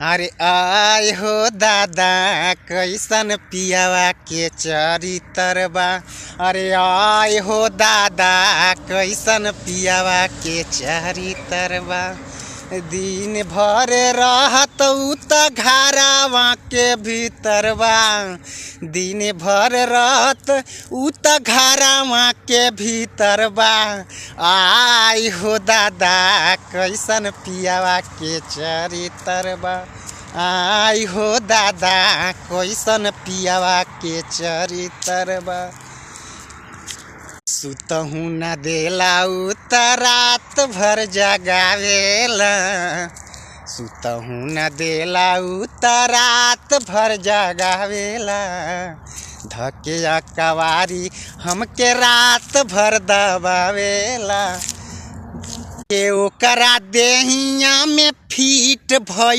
अरे आय हो दादा कैसन पियावा के चरित्र बा। अरे आय हो दादा कैसन पियावा के चरित्र बा। दिन भर रहत उ त घरावा के भीतर बा। दिन भर रहत उ त घरावा के भीतर बा। आय हो दादा कैसन पियावा के चरित्र बा। आय हो दादा कैसन पियावा के चरित्र बा। सुतहु न देला उ त रात भर जगावेला। सुतहु न देला उ त रात भर जगावेला। धके अकवारी हमके रात भर दबावेला। के ओकरा देहिया में फीट भई